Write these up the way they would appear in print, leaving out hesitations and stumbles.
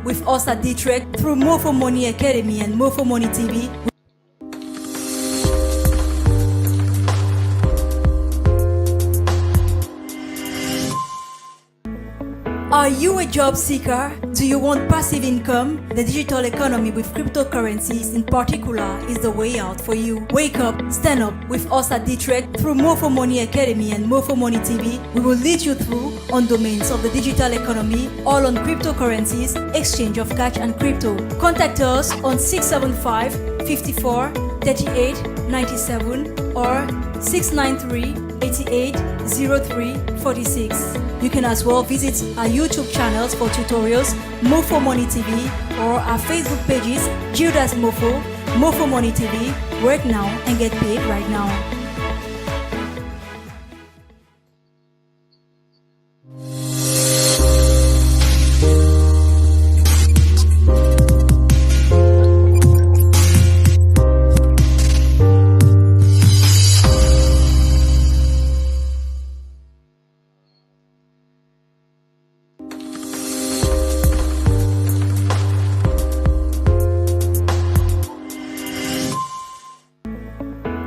with us at Detroit through MOFFO Money Academy and MOFFO Money TV. Are you a job seeker? Do you want passive income? The digital economy with cryptocurrencies in particular is the way out for you. Wake up, stand up with us at Detroit through MOFFO Money Academy and MOFFO Money TV. We will lead you through on domains of the digital economy, all on cryptocurrencies, exchange of cash and crypto. Contact us on 675 54 38 97 or 693 88 03 46. You can as well visit our YouTube channels for tutorials, MOFFO Money TV, or our Facebook pages, MOFFO, MOFFO Money TV. Work now and get paid right now.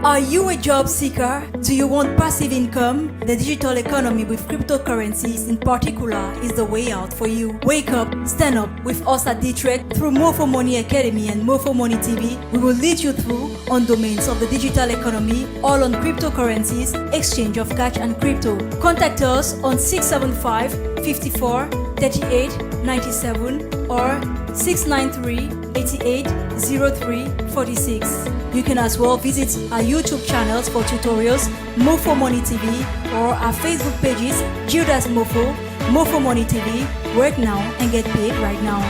Are you a job seeker? Do you want passive income? The digital economy with cryptocurrencies in particular is the way out for you. Wake up, stand up with us at Detroit through MOFFO Money Academy and MOFFO Money TV. We will lead you through on domains of the digital economy, all on cryptocurrencies, exchange of cash and crypto. Contact us on 675 54 38 97 or 693 88 03 46. You can as well visit our YouTube channels for tutorials, MOFFO Money TV, or our Facebook pages, MOFFO, MOFFO Money TV. Work now and get paid right now.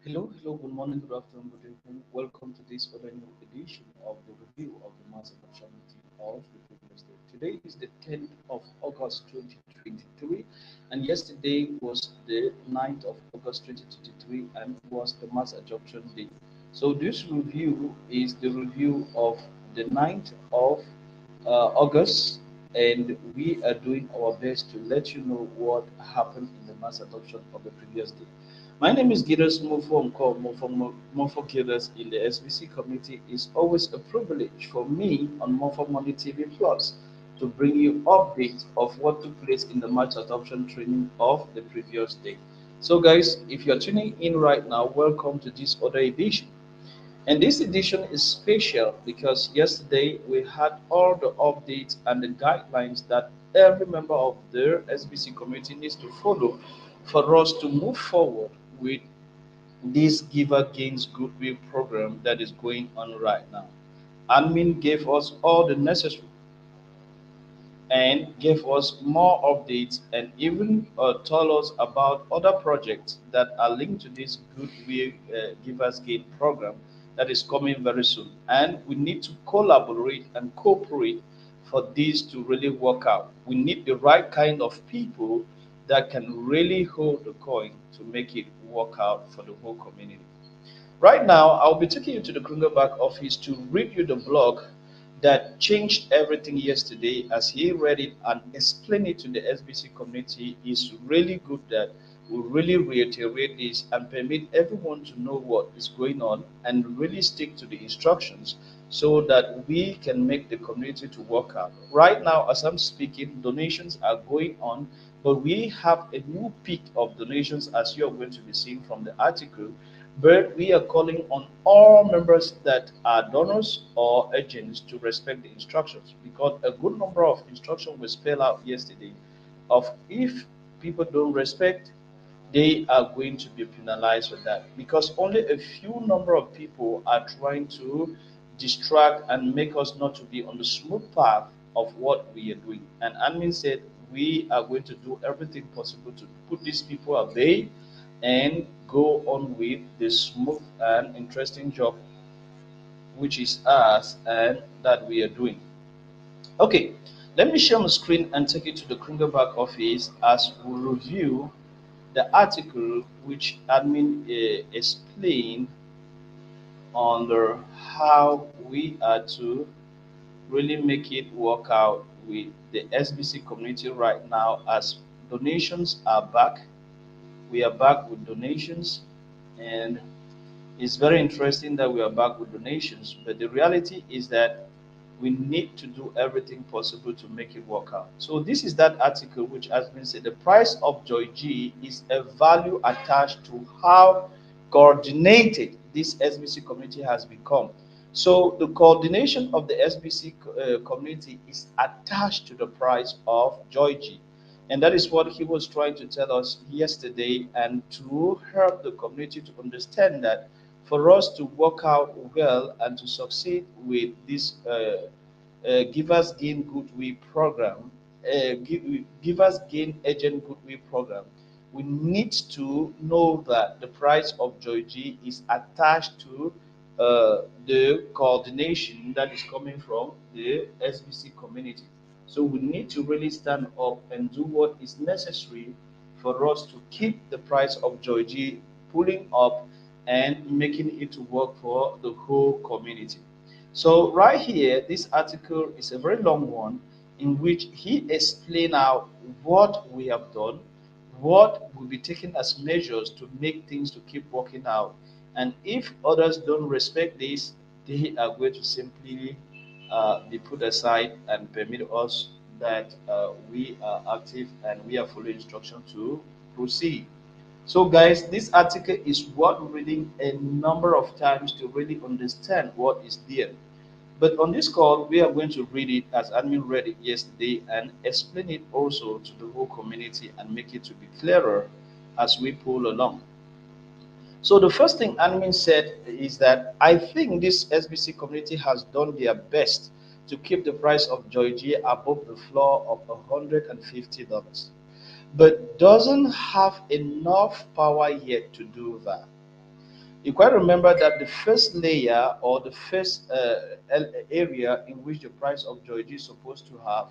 Hello, good morning, good afternoon, good evening. Welcome to this other new edition of the review of the mass adoption meeting of the previous day. Today is the 10th of August 2023, and yesterday was the 9th of August 2023 and was the mass adoption day. So this review is the review of the 9th of August, and we are doing our best to let you know what happened in the mass adoption of the previous day. My name is Giras MOFFO, called MOFFO Giras in the SBC committee. It's always a privilege for me on MOFFO Money TV Plus to bring you updates of what took place in the mass adoption training of the previous day. So guys, if you're tuning in right now, welcome to this other edition. And this edition is special because yesterday we had all the updates and the guidelines that every member of the SBC community needs to follow for us to move forward with this Giver Gains Goodwill program that is going on right now. Admin gave us all the necessary and gave us more updates and even told us about other projects that are linked to this Goodwill Givers Gain program that is coming very soon. And we need to collaborate and cooperate for this to really work out. We need the right kind of people that can really hold the coin to make it work out for the whole community. Right now, I'll be taking you to the Krungerback office to read you the blog that changed everything yesterday. As he read it and explained it to the SBC community, is really good that we really reiterate this and permit everyone to know what is going on and really stick to the instructions so that we can make the community to work out. Right now, as I'm speaking, donations are going on, but we have a new peak of donations as you are going to be seeing from the article. But we are calling on all members that are donors or agents to respect the instructions, because a good number of instructions were spelled out yesterday of if people don't respect, they are going to be penalized with that, because only a few number of people are trying to distract and make us not to be on the smooth path of what we are doing. And admin said we are going to do everything possible to put these people at bay and go on with the smooth and interesting job which is us and that we are doing. Okay, Let me share my screen and take you to the Kringle back office as we review the article which admin explained under how we are to really make it work out with the SBC community right now as donations are back. We are back with donations, and it's very interesting that we are back with donations, but the reality is that we need to do everything possible to make it work out. So this is that article which has been said the price of Joy G is a value attached to how coordinated this SBC community has become. So the coordination of the SBC community is attached to the price of Joy G. And that is what he was trying to tell us yesterday, and to help the community to understand that for us to work out well and to succeed with this Givers Gain Goodwill program, Givers Gain Agent Goodwill program, we need to know that the price of Joy G is attached to the coordination that is coming from the SBC community. So we need to really stand up and do what is necessary for us to keep the price of Joy G pulling up and making it to work for the whole community. So right here, this article is a very long one in which he explained out what we have done, what will be taken as measures to make things to keep working out. And if others don't respect this, they are going to simply be put aside and permit us that we are active and we are following instruction to proceed. So, guys, this article is worth reading a number of times to really understand what is there. But on this call, we are going to read it as admin read it yesterday and explain it also to the whole community and make it to be clearer as we pull along. So the first thing admin said is that I think this SBC community has done their best to keep the price of Joy G above the floor of $150, but doesn't have enough power yet to do that. You quite remember that the first layer or the first area in which the price of Joy G is supposed to have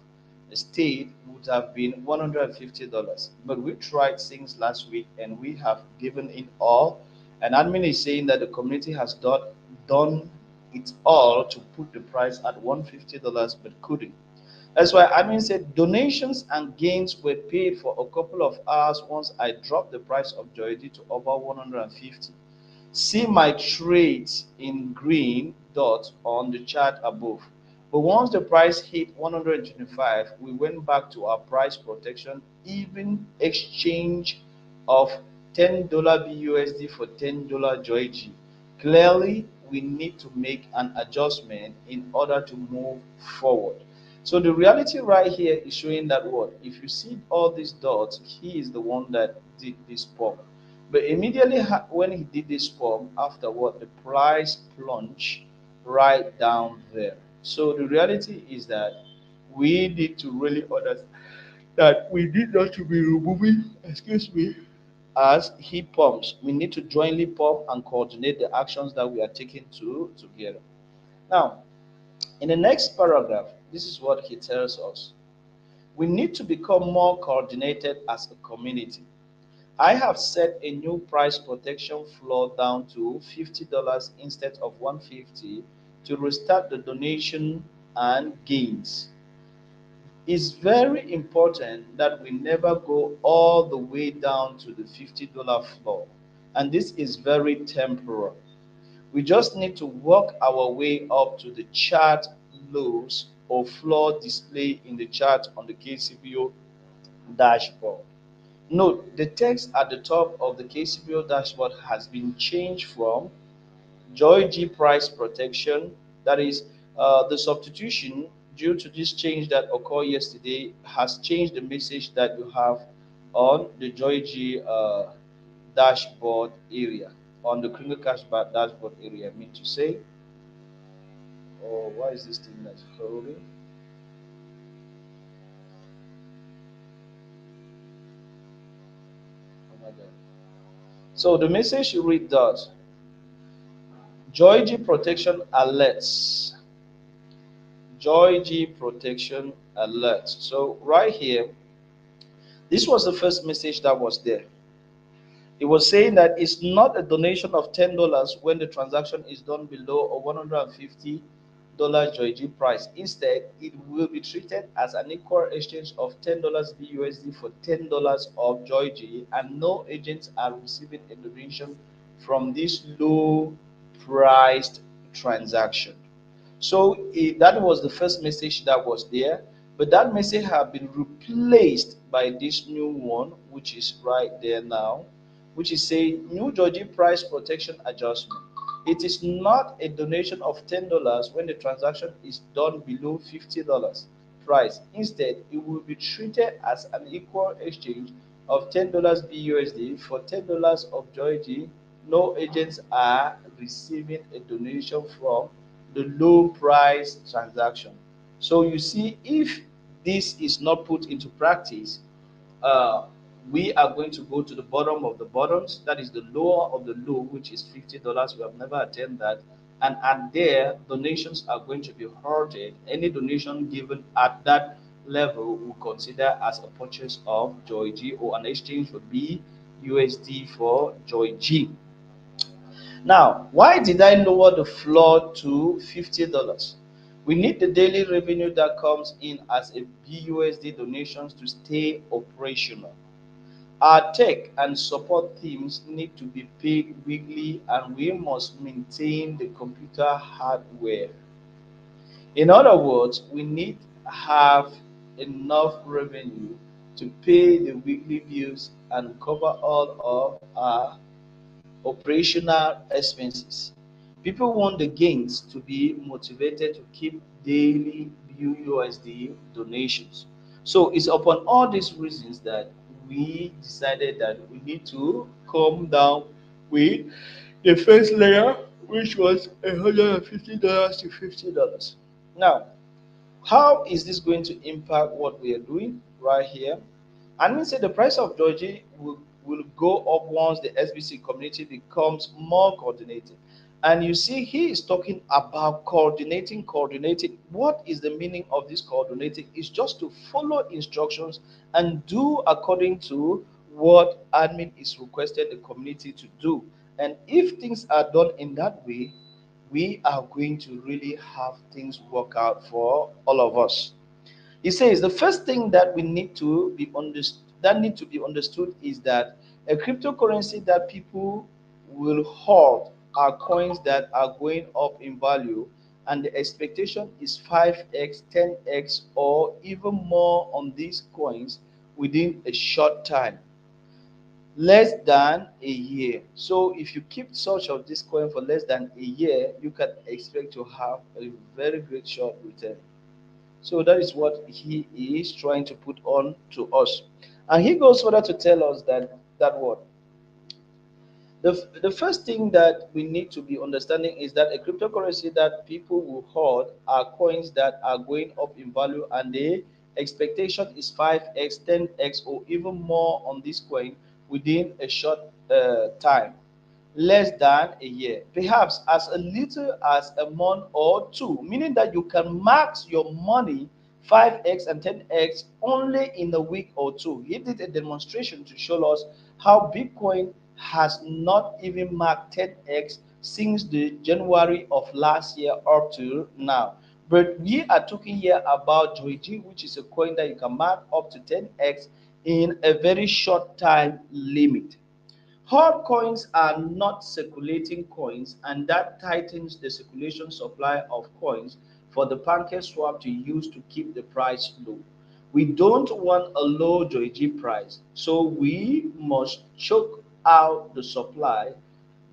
stayed would have been $150. But we tried since last week and we have given it all. And admin is saying that the community has done it all to put the price at $150 but couldn't. That's why admin said donations and gains were paid for a couple of hours once I dropped the price of Joy G to over 150. See my trades in green dot on the chart above. But once the price hit 125, we went back to our price protection, even exchange of $10 BUSD for $10 Joy G. Clearly, we need to make an adjustment in order to move forward. So the reality right here is showing that what? If you see all these dots, he is the one that did this pump. But immediately when he did this pump, afterward, the price plunged right down there. So the reality is that we need to really understand that we need not to be removing, excuse me, as he pumps. We need to jointly pump and coordinate the actions that we are taking together. Now, in the next paragraph, this is what he tells us. We need to become more coordinated as a community. I have set a new price protection floor down to $50 instead of $150 to restart the donation and gains. It's very important that we never go all the way down to the $50 floor, and this is very temporary. We just need to work our way up to the chart lows or floor display in the chart on the KCBO dashboard. Note, the text at the top of the KCBO dashboard has been changed from Joy G price protection, that is, the substitution due to this change that occurred yesterday has changed the message that you have on the Joy G dashboard area, on the Kringle Cashback dashboard area, I mean to say. Oh, why is this thing not holding? Oh my God. So the message you read does Joy G protection alerts. Joy G protection alert. So right here, this was the first message that was there. It was saying that it's not a donation of $10 when the transaction is done below a $150 Joy G price. Instead, it will be treated as an equal exchange of $10 BUSD for $10 of Joy G, and no agents are receiving a donation from this low priced transaction. So that was the first message that was there, but that message have been replaced by this new one, which is right there now, which is saying new Georgie price protection adjustment. It is not a donation of $10 when the transaction is done below $50 price. Instead, it will be treated as an equal exchange of $10 BUSD for $10 of Georgie. No agents are receiving a donation from the low price transaction. So you see, if this is not put into practice, uh, we are going to go to the bottom of the bottoms. That is the lower of the low, which is $50. We have never attained that. And at there, donations are going to be halted. Any donation given at that level will consider as a purchase of Joy G or an exchange for BUSD for Joy G. Now, why did I lower the floor to $50? We need the daily revenue that comes in as a BUSD donations to stay operational. Our tech and support teams need to be paid weekly, and we must maintain the computer hardware. In other words, we need to have enough revenue to pay the weekly bills and cover all of our operational expenses. People want the gains to be motivated to keep daily BUSD donations. So it's upon all these reasons that we decided that we need to come down with the first layer, which was $150 to $50. Now, how is this going to impact what we are doing right here? And we say the price of Doji will go up once the SBC community becomes more coordinated. And you see, he is talking about coordinating, coordinating. What is the meaning of this coordinating? It's just to follow instructions and do according to what admin is requested the community to do. And if things are done in that way, we are going to really have things work out for all of us. He says the first thing that we need to be understood is that a cryptocurrency that people will hold are coins that are going up in value, and the expectation is 5x, 10x, or even more on these coins within a short time, less than a year. So if you keep such of this coin for less than a year, you can expect to have a very great short return. So that is what he is trying to put on to us. And he goes further to tell us that what the first thing that we need to be understanding is that a cryptocurrency that people will hold are coins that are going up in value, and the expectation is 5x, 10x, or even more on this coin within a short time, less than a year, perhaps as a little as a month or two, meaning that you can max your money 5x and 10x only in a week or two. He did a demonstration to show us how Bitcoin has not even marked 10x since the January of last year up to now. But we are talking here about Joiji, which is a coin that you can mark up to 10x in a very short time limit. Hard coins are not circulating coins, and that tightens the circulation supply of coins for the pancake swap to use to keep the price low. We don't want a low Joiji price, so we must choke out the supply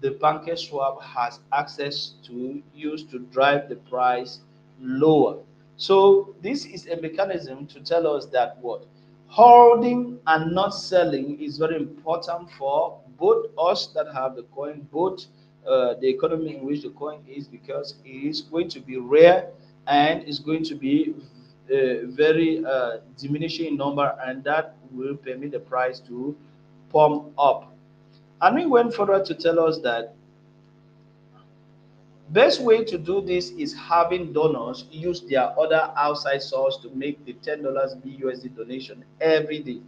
the pancake swap has access to use to drive the price lower. So this is a mechanism to tell us that what holding and not selling is very important for both us that have the coin, both the economy in which the coin is, because it is going to be rare and is going to be very diminishing in number, and that will permit the price to pump up. And we went further to tell us that Best way to do this is having donors use their other outside source to make the $10 BUSD donation every day.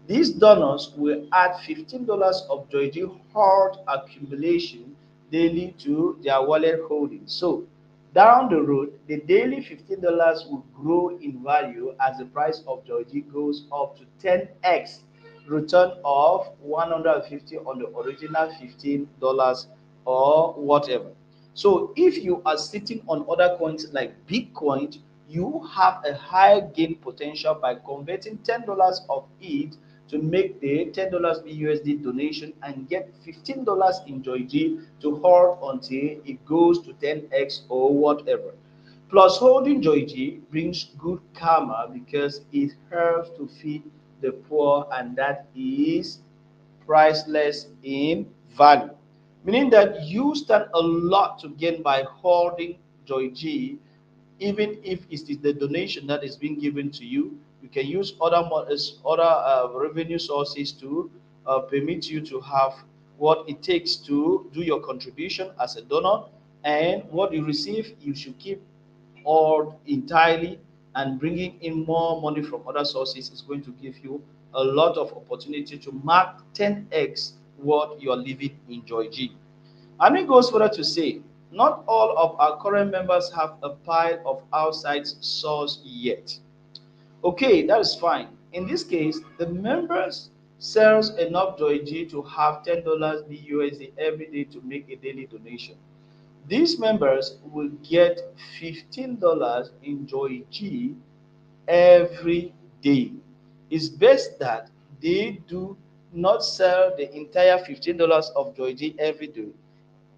These donors will add $15 of Georgie Hard accumulation daily to their wallet holdings. So down the road, the daily $15 will grow in value as the price of Georgie goes up to 10x return of 150 on the original $15 or whatever. So if you are sitting on other coins like Bitcoin, you have a higher gain potential by converting $10 of it to make the $10 BUSD donation and get $15 in Joy to hold until it goes to 10x or whatever. Plus, holding Joy brings good karma because it helps to feed the poor, and that is priceless in value. Meaning that you stand a lot to gain by holding Joy G, even if it is the donation that is being given to you. You can use other revenue sources to permit you to have what it takes to do your contribution as a donor, and what you receive, you should keep all entirely, and bringing in more money from other sources is going to give you a lot of opportunity to mark 10x what you are living in Joy G. And it goes further to say, not all of our current members have a pile of outside source yet. Okay, that is fine. In this case, the members sells enough Joy G to have $10 BUSD every day to make a daily donation. These members will get $15 in Joy G every day. It's best that they do not sell the entire $15 of Joy G every day.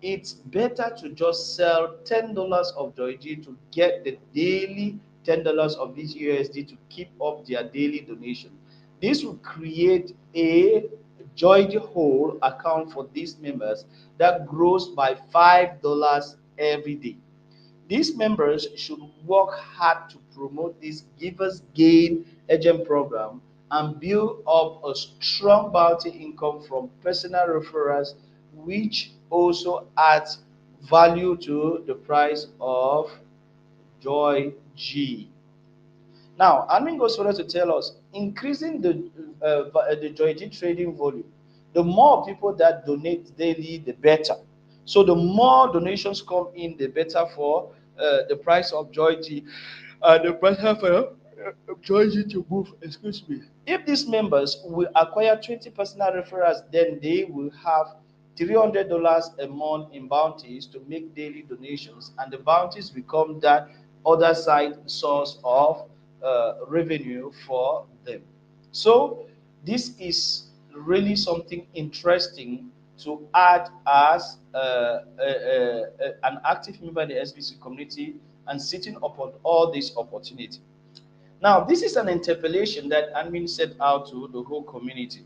It's better to just sell $10 of Joy G to get the daily $10 of this USD to keep up their daily donation. This will create a Joy G whole account for these members that grows by $5 every day. These members should work hard to promote this Givers Gain agent program and build up a strong bounty income from personal referrals, which also adds value to the price of Joy G. Now, admin goes further to tell us increasing the Joy G trading volume. The more people that donate daily, the better. So the more donations come in, the better for the price of Joy G, the price of Joy G to move. Excuse me. If these members will acquire 20 personal referrals, then they will have $300 a month in bounties to make daily donations, and the bounties become that other side source of revenue for them. So this is really something interesting to add as an active member in the SBC community and sitting upon all this opportunity. Now, this is an interpellation that admin set out to the whole community.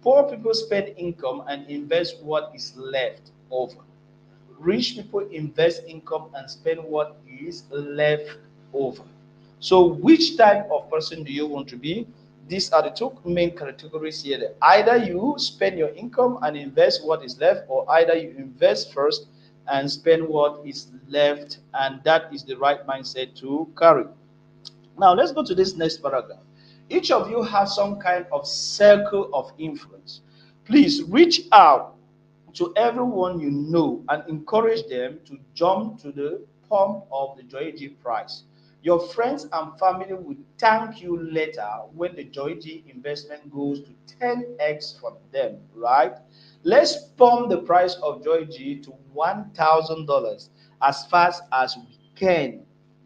Poor people spend income and invest what is left over. Rich people invest income and spend what is left over. So, which type of person do you want to be? These are the two main categories here. Either you spend your income and invest what is left, or either you invest first and spend what is left, and that is the right mindset to carry. Now, let's go to this next paragraph. Each of you has some kind of circle of influence. Please reach out to everyone you know and encourage them to jump to the pump of the Joy G price. Your friends and family will thank you later when the Joy G investment goes to 10x for them, right? Let's pump the price of Joy G to $1,000 as fast as we can.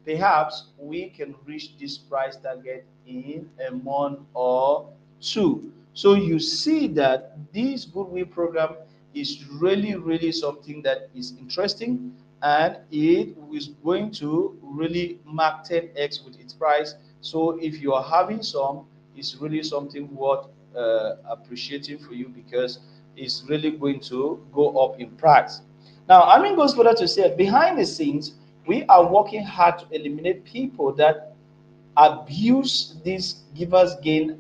Perhaps we can reach this price target in a month or two. So you see that this goodwill program is really something that is interesting, and it is going to really mark 10x with its price. So if you are having some, it's really something worth appreciating for you, because it's really going to go up in price. Now, Amin goes further to say, behind the scenes, we are working hard to eliminate people that abuse this Givers Gain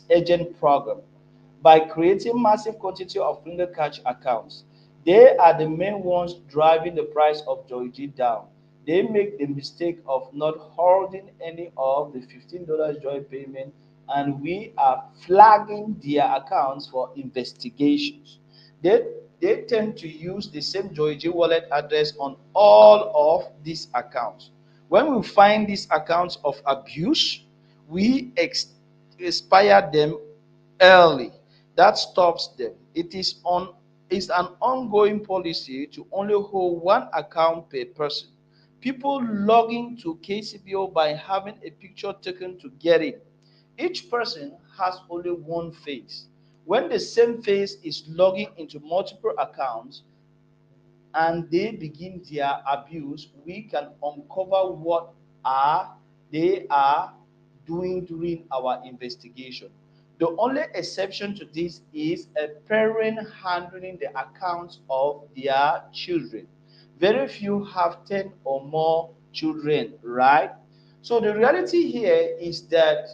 agent program by creating massive quantity of finger catch accounts. They are the main ones driving the price of Joy G down. They make the mistake of not holding any of the $15 Joy payment, and we are flagging their accounts for investigations. They, they tend to use the same Joy G wallet address on all of these accounts. When we find these accounts of abuse, we expire them early. That stops them. It's an ongoing policy to only hold one account per person. People log into KCBO by having a picture taken to get in. Each person has only one face. When the same face is logging into multiple accounts, and they begin their abuse, we can uncover what are they are doing during our investigation. The only exception to this is a parent handling the accounts of their children. Very few have 10 or more children, right? So the reality here is that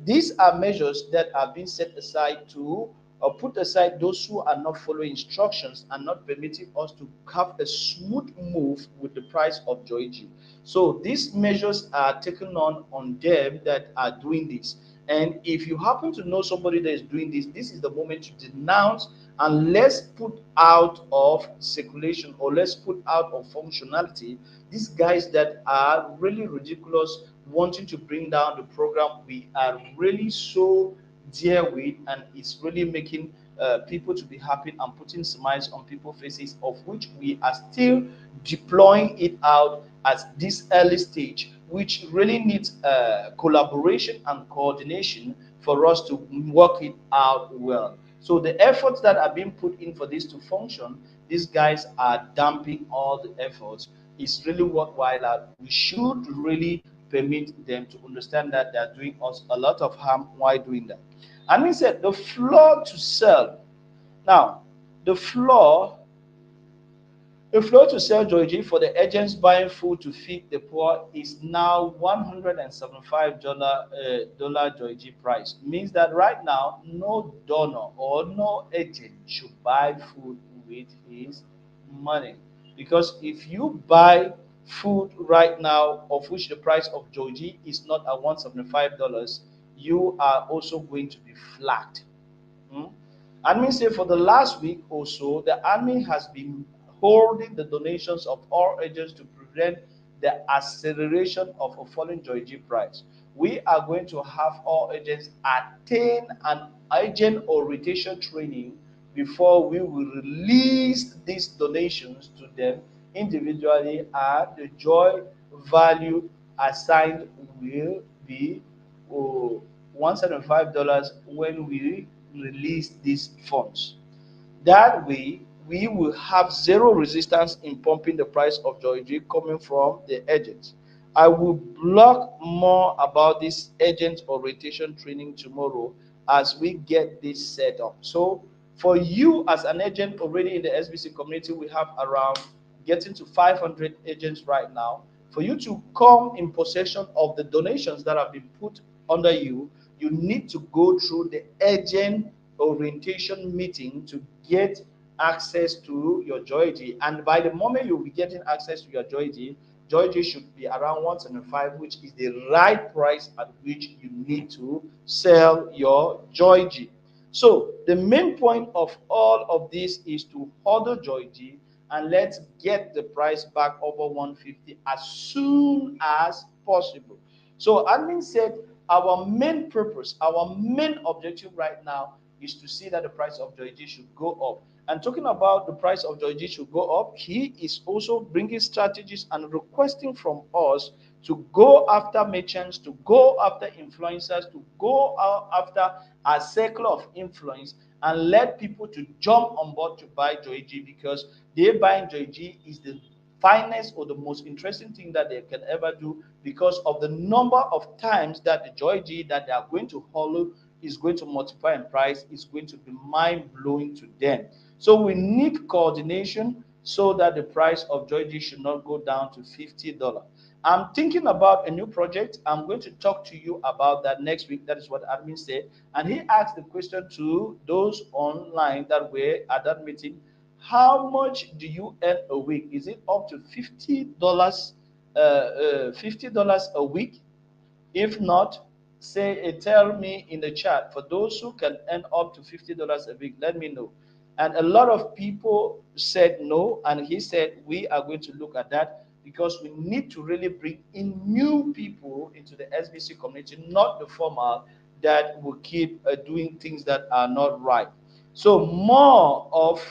these are measures that are being set aside to put aside those who are not following instructions and not permitting us to have a smooth move with the price of Joy G. So these measures are taken on them that are doing this. And if you happen to know somebody that is doing this, this is the moment to denounce and let's put out of circulation or let's put out of functionality these guys that are really ridiculous, wanting to bring down the program we are really so dear with, and it's really making people to be happy and putting smiles on people's faces, of which we are still deploying it out at this early stage, which really needs collaboration and coordination for us to work it out well. So the efforts that are being put in for this to function, these guys are dumping all the efforts. It's really worthwhile. We should really permit them to understand that they're doing us a lot of harm while doing that. And he said the floor to sell. Now, the floor the flow to sell Joy G for the agents buying food to feed the poor is now $175 Joy G price. Means that right now, no donor or no agent should buy food with his money. Because if you buy food right now, of which the price of Joy G is not at $175, you are also going to be flagged. Hmm? Admin say for the last week or so, the army has been holding the donations of all agents to prevent the acceleration of a falling Joy G price. We are going to have all agents attain an agent orientation training before we will release these donations to them individually, and the joy value assigned will be $175 when we release these funds. That way, we will have zero resistance in pumping the price of Joy G coming from the agents. I will blog more about this agent orientation training tomorrow as we get this set up. So, for you as an agent already in the SBC community, we have around getting to 500 agents right now. For you to come in possession of the donations that have been put under you, you need to go through the agent orientation meeting to get access to your Joy G. And by the moment you'll be getting access to your Joy G should be around 175, which is the right price at which you need to sell your Joy G. So the main point of all of this is to order Joy G and let's get the price back over 150 as soon as possible. So admin said our main purpose, our main objective right now is to see that the price of Joy G should go up. And talking about the price of Joy G should go up, he is also bringing strategies and requesting from us to go after merchants, to go after influencers, to go after a circle of influence and let people to jump on board to buy Joy G, because they buying Joy G is the finest or the most interesting thing that they can ever do, because of the number of times that the Joy G that they are going to hollow is going to multiply in price, is going to be mind-blowing to them. So we need coordination so that the price of Joy G should not go down to $50. I'm thinking about a new project. I'm going to talk to you about that next week. That is what admin said. And he asked the question to those online that were at that meeting. How much do you earn a week? Is it up to $50, $50 a week? If not, say tell me in the chat. For those who can earn up to $50 a week, let me know. And a lot of people said no, and he said we are going to look at that because we need to really bring in new people into the SBC community, not the formal that will keep doing things that are not right. So more of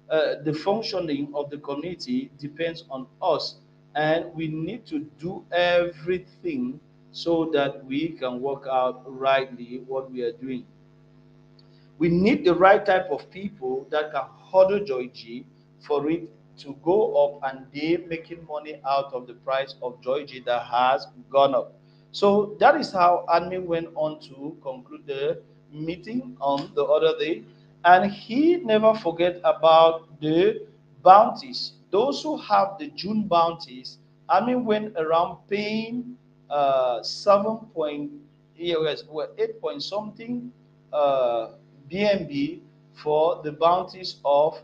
the functioning of the community depends on us, and we need to do everything so that we can work out rightly what we are doing. We need the right type of people that can hodl Joy G for it to go up, and they making money out of the price of Joy G that has gone up. So that is how admin went on to conclude the meeting on the other day, and he never forget about the bounties. Those who have the June bounties, admin went around paying 7 point, yes, well, 8 point something BNB for the bounties of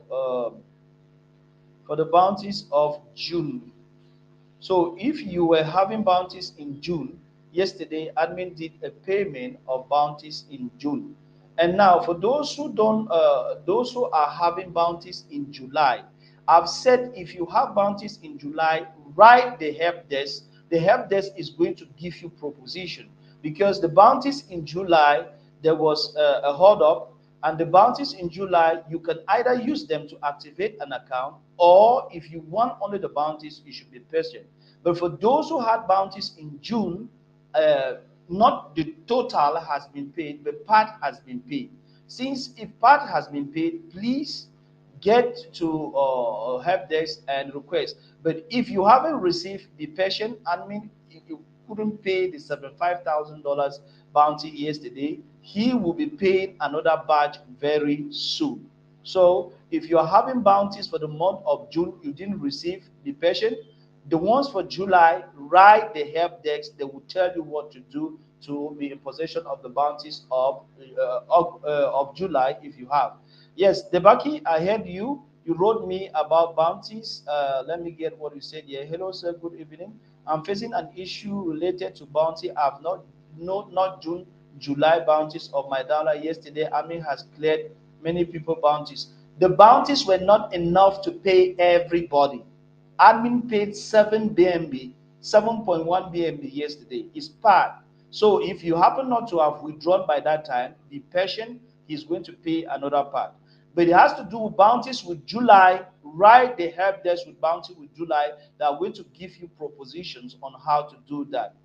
June. So if you were having bounties in June, yesterday admin did a payment of bounties in June. And now for those who don't, those who are having bounties in July, I've said if you have bounties in July, write the help desk. The help desk is going to give you proposition because the bounties in July there was a hold up, and the bounties in July, you can either use them to activate an account, or if you want only the bounties, you should be patient. But for those who had bounties in June, uh, not the total has been paid, but part has been paid. Since if part has been paid, please get to help desk and request. But if you haven't received, be patient. Admin, if you couldn't pay the $75,000 bounty yesterday, he will be paying another batch very soon. So if you're having bounties for the month of June you didn't receive, be patient. The ones for July, write the help desk. They will tell you what to do to be in possession of the bounties of July if you have. Yes, Debaki, I heard you. You wrote me about bounties. Let me get what you said here. Hello, sir. Good evening. I'm facing an issue related to bounty. I've not June, July bounties of my dollar. Yesterday, Army has cleared many people bounties. The bounties were not enough to pay everybody. Admin paid 7 BNB, 7.1 BNB yesterday. It's part. So if you happen not to have withdrawn by that time, be patient. He's going to pay another part. But it has to do with bounties with July. Write the help desk with bounty with July. They are going to give you propositions on how to do that.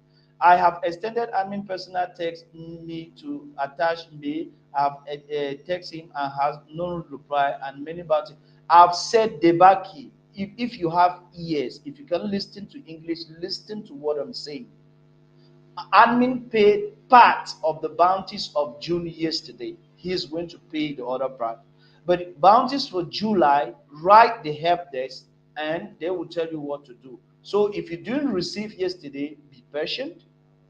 I have extended admin personal text me to attach me. I've text him and has no reply and many bounty. I've said debaki. If you have ears, if you can listen to English, listen to what I'm saying. Admin paid part of the bounties of June yesterday. He is going to pay the other part. But bounties for July, write the help desk and they will tell you what to do. So if you didn't receive yesterday, be patient.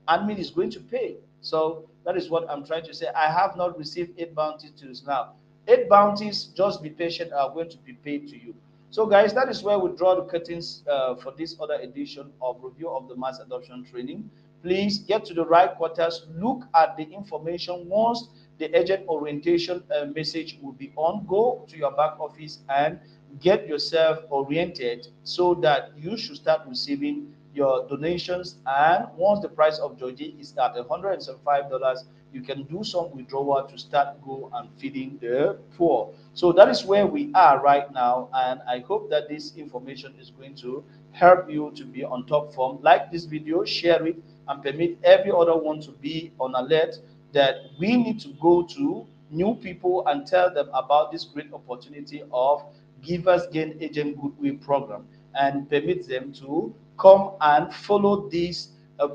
Admin is going to pay. So that is what I'm trying to say. I have not received 8 bounties till now. 8 bounties, just be patient, are going to be paid to you. So, guys, that is where we draw the curtains for this other edition of Review of the Mass Adoption Training. Please get to the right quarters, look at the information. Once the agent orientation message will be on, go to your back office and get yourself oriented so that you should start receiving your donations. And once the price of Georgie is at $175, you can do some withdrawal to start go and feeding the poor. So that is where we are right now, and I hope that this information is going to help you to be on top form. Like this video, share it, and permit every other one to be on alert that we need to go to new people and tell them about this great opportunity of Givers Gain Agent Goodwill program, and permit them to come and follow this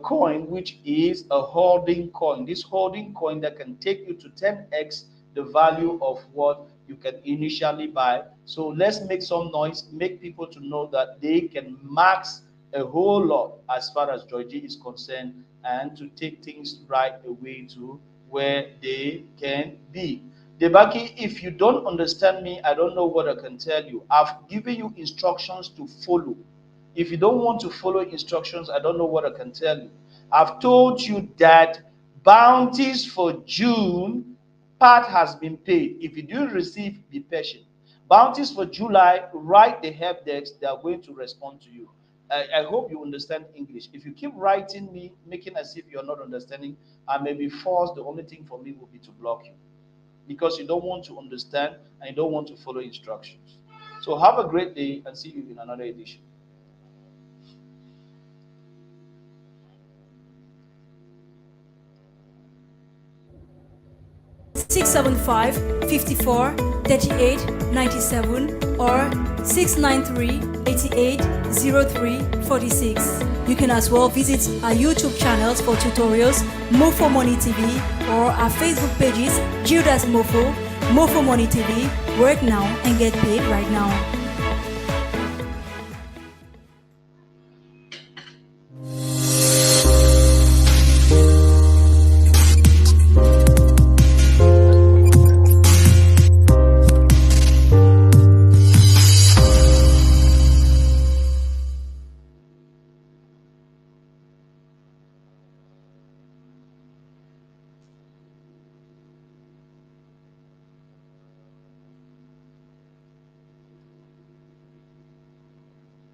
coin, which is a holding coin. This holding coin that can take you to 10x the value of what you can initially buy. So let's make some noise, make people to know that they can max a whole lot as far as Georgie is concerned, and to take things right away to where they can be. Debaki, if you don't understand me, I don't know what I can tell you. I've given you instructions to follow. If you don't want to follow instructions, I don't know what I can tell you. I've told you that bounties for June, part has been paid. If you do receive, be patient. Bounties for July, write the help desk. They are going to respond to you. I hope you understand English. If you keep writing me, making as if you're not understanding, I may be forced. The only thing for me will be to block you because you don't want to understand and you don't want to follow instructions. So have a great day and see you in another edition. 675 54 38 97 or 693 88 03 46. You can as well visit our YouTube channels for tutorials, MOFFO Money TV, or our Facebook pages, Judas MOFFO, MOFFO Money TV. Work now and get paid right now.